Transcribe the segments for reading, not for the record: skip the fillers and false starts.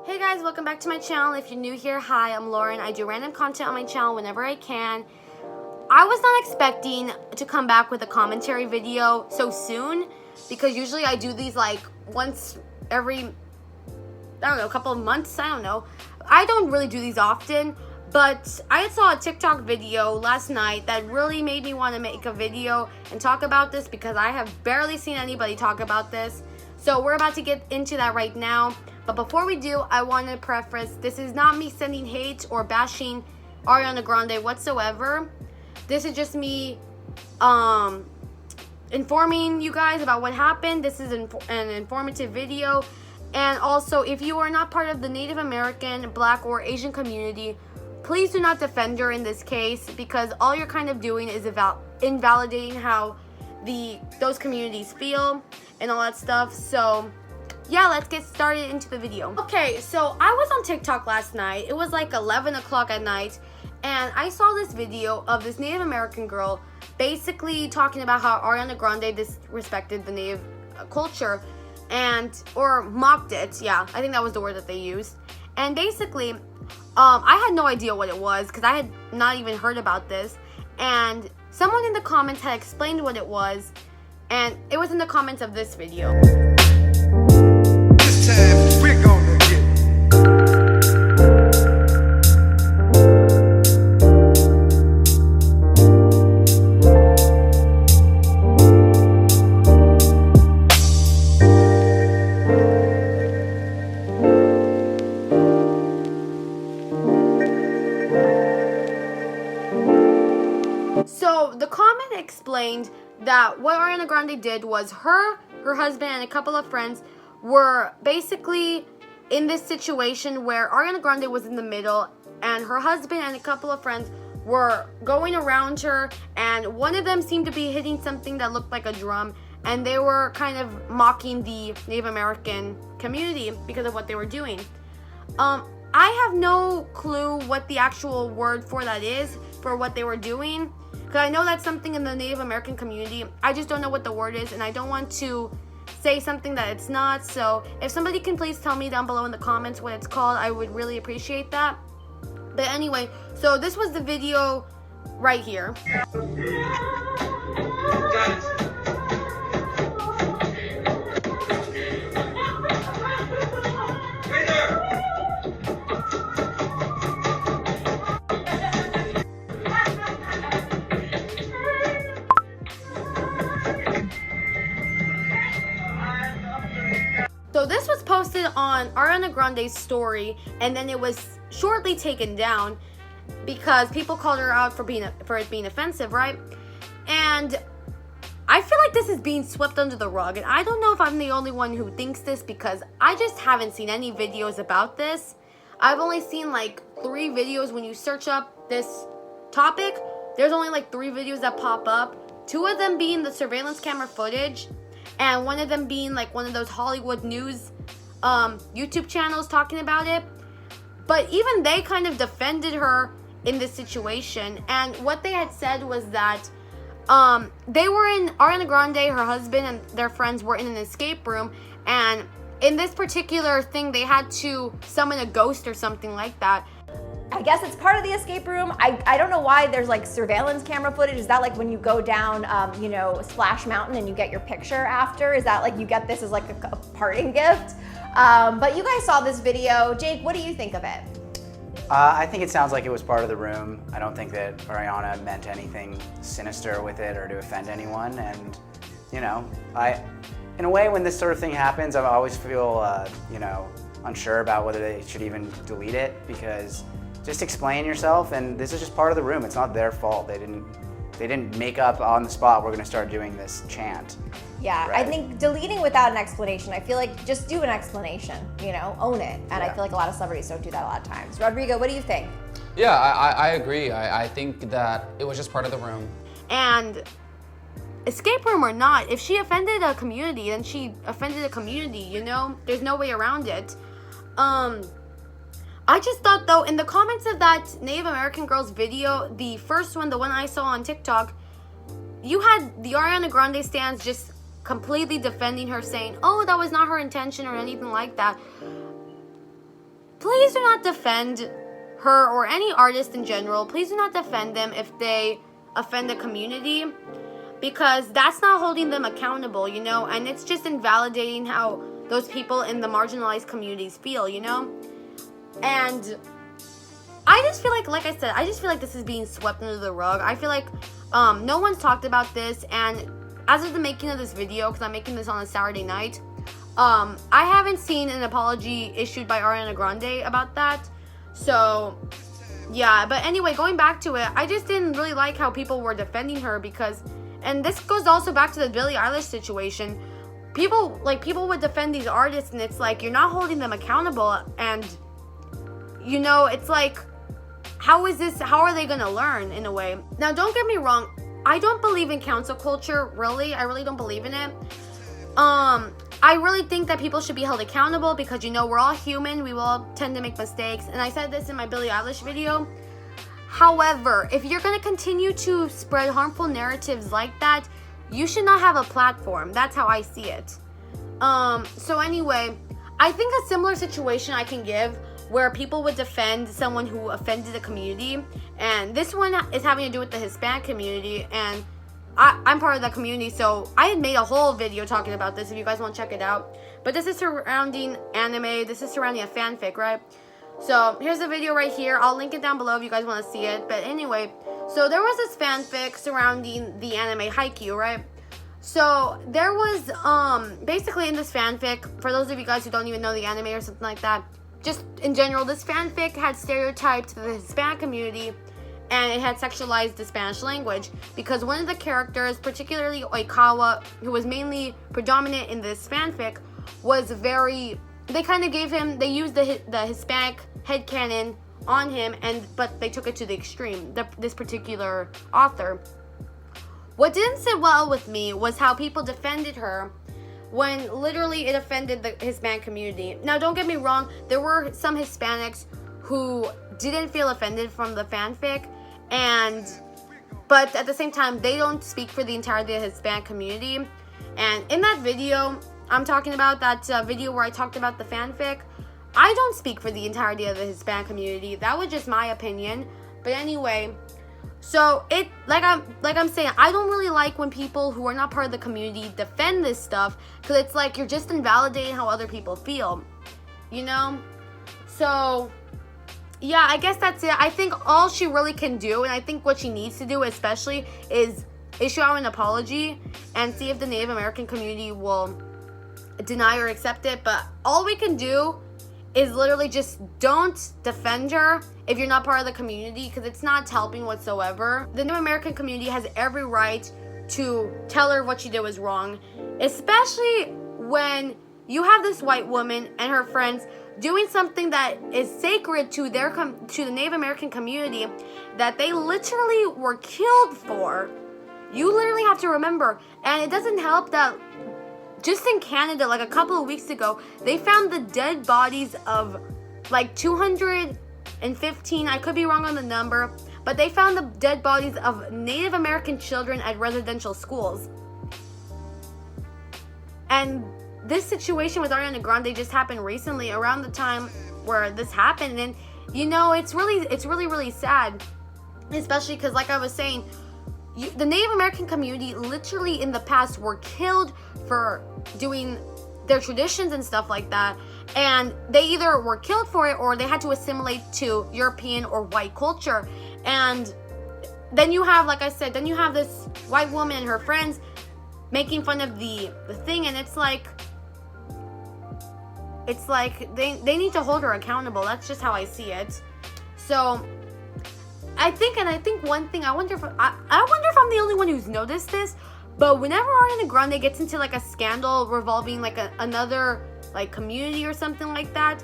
Hey guys, welcome back to my channel. If you're new here, hi, I'm Lauren. I do random content on my channel whenever I can. I was not expecting to come back with a commentary video so soon because usually I do these like once every, I don't know, a couple of months, I don't know. I don't really do these often, but I saw a TikTok video last night that really made me want to make a video and talk about this because I have barely seen anybody talk about this. So we're about to get into that right now. But before we do, I want to preface, this is not me sending hate or bashing Ariana Grande whatsoever. This is just me informing you guys about what happened. This is an informative video. And also, if you are not part of the Native American, Black, or Asian community, please do not defend her in this case because all you're kind of doing is invalidating how those communities feel and all that stuff. So yeah, let's get started into the video. Okay, so I was on TikTok last night. It was like 11 o'clock at night, and I saw this video of this Native American girl basically talking about how Ariana Grande disrespected the Native culture or mocked it. Yeah, I think that was the word that they used. And basically, I had no idea what it was because I had not even heard about this. And someone in the comments had explained what it was, and it was in the comments of this video. We're gonna get So the comment explained that what Ariana Grande did was her husband, and a couple of friends were basically in this situation where Ariana Grande was in the middle and her husband and a couple of friends were going around her, and one of them seemed to be hitting something that looked like a drum, and they were kind of mocking the Native American community because of what they were doing. I have no clue what the actual word for that is for what they were doing, because I know that's something in the Native American community. I just don't know what the word is, and I don't want to say something that it's not. So if somebody can please tell me down below in the comments what it's called, I would really appreciate that. But anyway, so this was the video right here. So this was posted on Ariana Grande's story, and then it was shortly taken down because people called her out for it being offensive, right? And I feel like this is being swept under the rug, and I don't know if I'm the only one who thinks this because I just haven't seen any videos about this. I've only seen like 3 videos. When you search up this topic, there's only like 3 videos that pop up. 2 of them being the surveillance camera footage, and one of them being like one of those Hollywood news YouTube channels talking about it. But even they kind of defended her in this situation. And what they had said was that Ariana Grande, her husband, and their friends were in an escape room. And in this particular thing, they had to summon a ghost or something like that. I guess it's part of the escape room. I don't know why there's like surveillance camera footage. Is that like when you go down, Splash Mountain and you get your picture after? Is that like you get this as like a parting gift? But you guys saw this video. Jake, what do you think of it? I think it sounds like it was part of the room. I don't think that Ariana meant anything sinister with it or to offend anyone. And, in a way, when this sort of thing happens, I always feel, unsure about whether they should even delete it because just explain yourself, and this is just part of the room. It's not their fault. They didn't make up on the spot, we're gonna start doing this chant. Yeah, right? I think deleting without an explanation, I feel like just do an explanation, own it. And I feel like a lot of celebrities don't do that a lot of times. Rodrigo, what do you think? Yeah, I agree. I think that it was just part of the room. And escape room or not, if she offended a community, then she offended a community, There's no way around it. I just thought, though, in the comments of that Native American girl's video, the first one, the one I saw on TikTok, you had the Ariana Grande stans just completely defending her, saying, oh, that was not her intention or anything like that. please do not defend her or any artist in general. Please do not defend them if they offend the community, because that's not holding them accountable, you know, and it's just invalidating how those people in the marginalized communities feel, you know. And I just feel like I said, I just feel like this is being swept under the rug. I feel like no one's talked about this, and as of the making of this video, because I'm making this on a Saturday night, I haven't seen an apology issued by Ariana Grande about that. So yeah, but anyway, going back to it, I just didn't really like how people were defending her, because, and this goes also back to the Billie Eilish situation. People would defend these artists, and it's like, you're not holding them accountable, and you know, it's like, how are they gonna learn, in a way? Now, don't get me wrong, I don't believe in cancel culture, really. I really don't believe in it. I really think that people should be held accountable, because, you know, we're all human, we will all tend to make mistakes, and I said this in my Billie Eilish video. However, if you're gonna continue to spread harmful narratives like that, you should not have a platform. That's how I see it. So anyway, I think a similar situation I can give where people would defend someone who offended the community, and this one is having to do with the Hispanic community, and I'm part of that community, so I had made a whole video talking about this if you guys want to check it out. But this is surrounding anime, this is surrounding a fanfic, right? So here's the video right here. I'll link it down below if you guys want to see it. But anyway, so there was this fanfic surrounding the anime Haikyuu, right? So there was basically in this fanfic, for those of you guys who don't even know the anime or something like that, just in general, this fanfic had stereotyped the Hispanic community, and it had sexualized the Spanish language, because one of the characters, particularly Oikawa, who was mainly predominant in this fanfic, was very, they kind of gave him, they used the Hispanic headcanon on him, but they took it to the extreme, this particular author. What didn't sit well with me was how people defended her when literally it offended the Hispanic community. Now, don't get me wrong, there were some Hispanics who didn't feel offended from the fanfic, but at the same time, they don't speak for the entirety of the Hispanic community. And in that video, I'm talking about that video where I talked about the fanfic, I don't speak for the entirety of the Hispanic community. That was just my opinion. But anyway, so it, like I'm saying, I don't really like when people who are not part of the community defend this stuff, because it's like you're just invalidating how other people feel, you know? So yeah, I guess that's it. I think all she really can do, and I think what she needs to do especially, is issue out an apology and see if the Native American community will deny or accept it. But all we can do is literally just don't defend her if you're not part of the community, because it's not helping whatsoever. The Native American community has every right to tell her what she did was wrong, especially when you have this white woman and her friends doing something that is sacred to to the Native American community that they literally were killed for. You literally have to remember, and it doesn't help that just in Canada, like a couple of weeks ago, they found the dead bodies of like 215, I could be wrong on the number, but they found the dead bodies of Native American children at residential schools. And this situation with Ariana Grande just happened recently, around the time where this happened, and you know, it's really sad, especially because, like I was saying, the Native American community literally in the past were killed for doing their traditions and stuff like that, and they either were killed for it or they had to assimilate to European or white culture. And then you have, like I said, then you have this white woman and her friends making fun of the thing, and it's like they need to hold her accountable. That's just how I see it. So I think one thing, I wonder if I'm the only one who's noticed this, but whenever Ariana Grande gets into like a scandal revolving like another like community or something like that,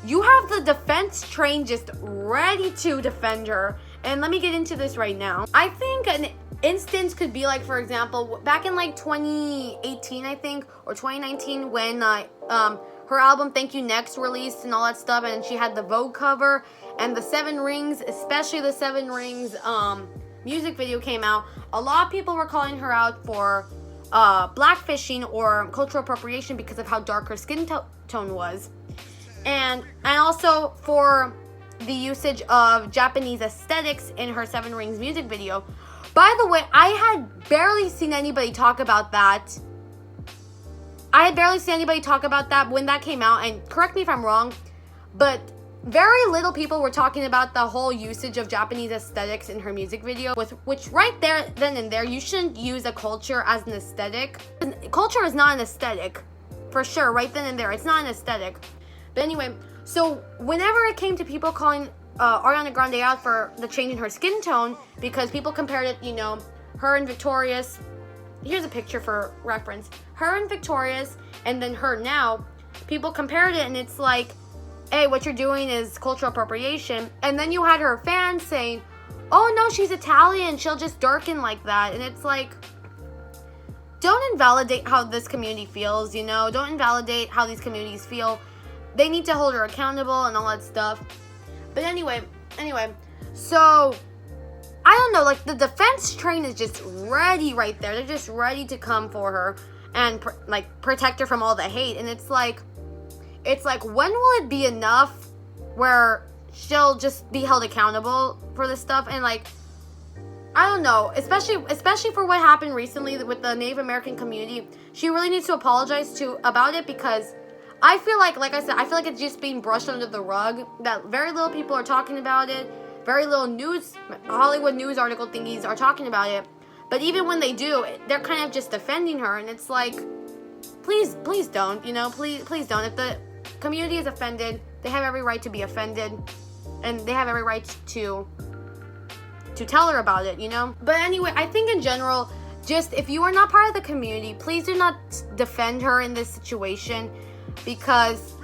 you have the defense train just ready to defend her. And let me get into this right now. I think an instance could be like, for example, back in like 2018, I think, or 2019, when her album Thank You Next released and all that stuff, and she had the Vogue cover, and the Seven Rings, especially the Seven Rings music video came out. A lot of people were calling her out for blackfishing or cultural appropriation because of how dark her skin tone was. and also for the usage of Japanese aesthetics in her Seven Rings music video. By the way, I had barely seen anybody talk about that. I had barely seen anybody talk about that when that came out, and correct me if I'm wrong, but very little people were talking about the whole usage of Japanese aesthetics in her music video, which right there, then and there, you shouldn't use a culture as an aesthetic. Culture is not an aesthetic, for sure, right then and there. It's not an aesthetic. But anyway, so whenever it came to people calling Ariana Grande out for the change in her skin tone, because people compared it, you know, her and Victorious, here's a picture for reference, her and Victorious, and then her now, people compared it, and it's like, hey, what you're doing is cultural appropriation. And then you had her fans saying, oh no, she's Italian, she'll just darken like that. And it's like, don't invalidate how this community feels, you know? Don't invalidate how these communities feel. They need to hold her accountable and all that stuff. But anyway, so I don't know, like the defense train is just ready right there. They're just ready to come for her and protect her from all the hate. And it's like, when will it be enough where she'll just be held accountable for this stuff? And like, I don't know, especially for what happened recently with the Native American community, she really needs to apologize about it, because I feel like I said, I feel like it's just being brushed under the rug, that very little people are talking about it, very little Hollywood news article thingies are talking about it, but even when they do, they're kind of just defending her, and it's like, please don't, you know, please don't. If the community is offended, they have every right to be offended, and they have every right to tell her about it, you know? But anyway, I think in general, just if you are not part of the community, please do not defend her in this situation, because,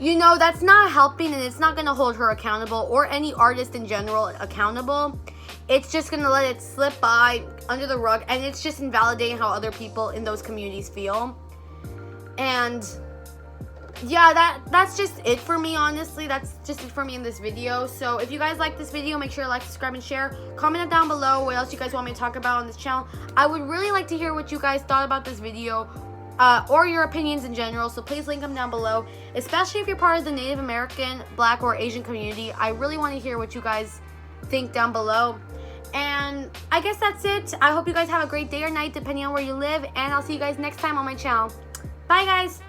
you know, that's not helping, and it's not going to hold her accountable, or any artist in general accountable. It's just going to let it slip by under the rug, and it's just invalidating how other people in those communities feel. And yeah, that's just it for me, honestly. That's just it for me in this video. So if you guys like this video, make sure to like, subscribe, and share. Comment it down below what else you guys want me to talk about on this channel. I would really like to hear what you guys thought about this video, or your opinions in general, so please link them down below, especially if you're part of the Native American, Black, or Asian community. I really want to hear what you guys think down below. And I guess that's it. I hope you guys have a great day or night, depending on where you live, and I'll see you guys next time on my channel. Bye, guys!